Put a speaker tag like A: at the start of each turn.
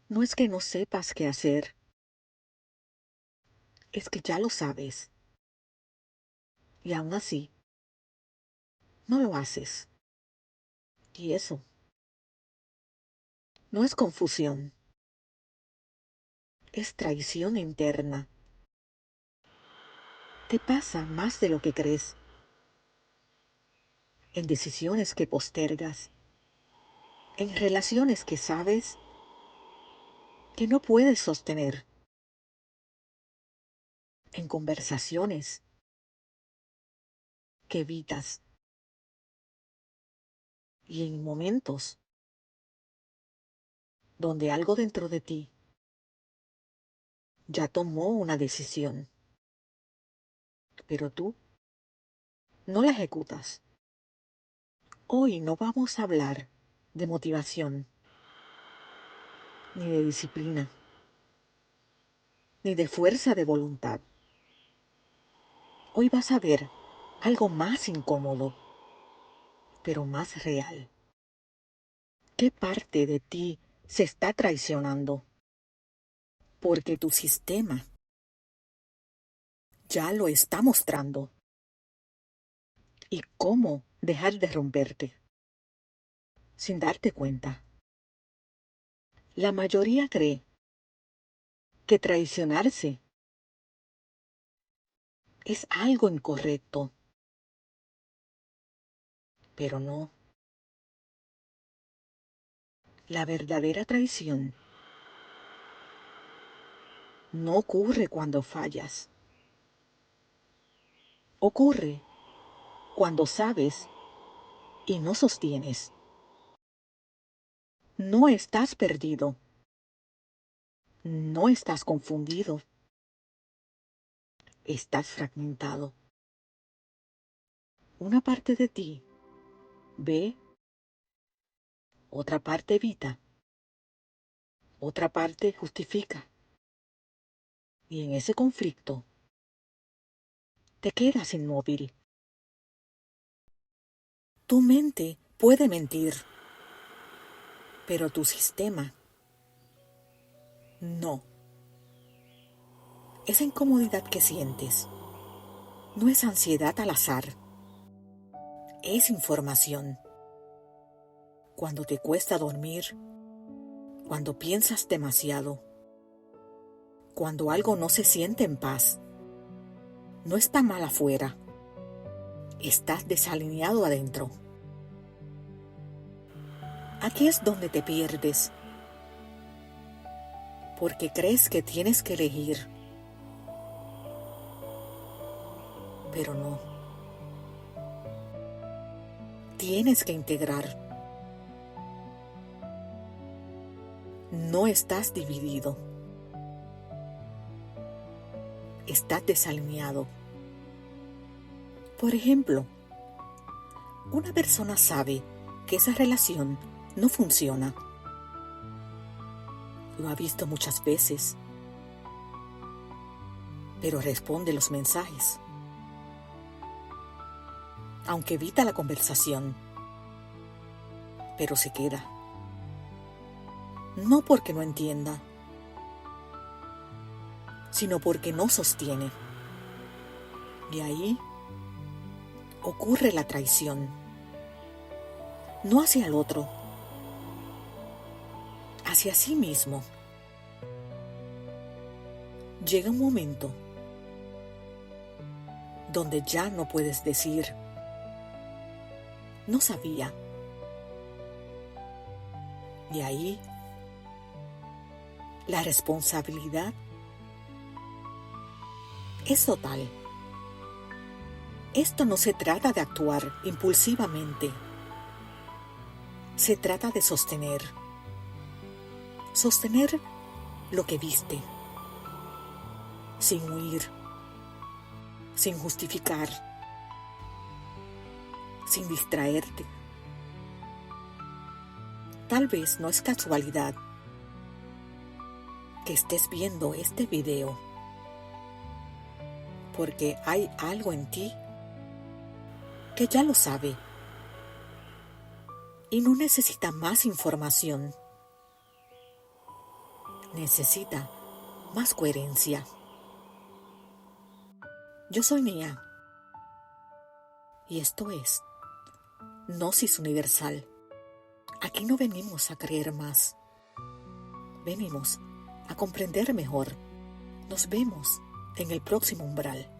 A: No es que no sepas qué hacer, es que ya lo sabes y aún así no lo haces. Y eso no es confusión, es traición interna. Te pasa más de lo que crees en decisiones que postergas, en relaciones que sabes que no puedes sostener, en conversaciones que evitas y en momentos donde algo dentro de ti ya tomó una decisión, pero tú no la ejecutas. Hoy no vamos a hablar de motivación, ni de disciplina, ni de fuerza de voluntad. Hoy vas a ver algo más incómodo, pero más real. ¿Qué parte de ti se está traicionando? Porque tu sistema ya lo está mostrando. ¿Y cómo dejar de romperte sin darte cuenta? La mayoría cree que traicionarse es algo incorrecto, pero no. La verdadera traición no ocurre cuando fallas. Ocurre cuando sabes y no sostienes. No estás perdido. No estás confundido. Estás fragmentado. Una parte de ti ve, otra parte evita, otra parte justifica. Y en ese conflicto te quedas inmóvil. Tu mente puede mentir, pero tu sistema no. Esa incomodidad que sientes no es ansiedad al azar, es información. Cuando te cuesta dormir, cuando piensas demasiado, cuando algo no se siente en paz, no está mal afuera, estás desalineado adentro. Aquí es donde te pierdes, porque crees que tienes que elegir, pero no. Tienes que integrar. No estás dividido, estás desalineado. Por ejemplo, una persona sabe que esa relación no funciona. Lo ha visto muchas veces, pero responde los mensajes. Aunque evita la conversación, pero se queda. No porque no entienda, sino porque no sostiene. Y ahí ocurre la traición. No hacia el otro, hacia sí mismo. Llega un momento donde ya no puedes decir, no sabía. Y ahí la responsabilidad es total. Esto no se trata de actuar impulsivamente. Se trata de sostener. Sostener lo que viste. Sin huir. Sin justificar. Sin distraerte. Tal vez no es casualidad que estés viendo este video, porque hay algo en ti que ya lo sabe y no necesita más información. necesita más coherencia. Yo soy Nia y esto es Gnosis Universal. Aquí no venimos a creer más, venimos a comprender mejor. Nos vemos en el próximo umbral.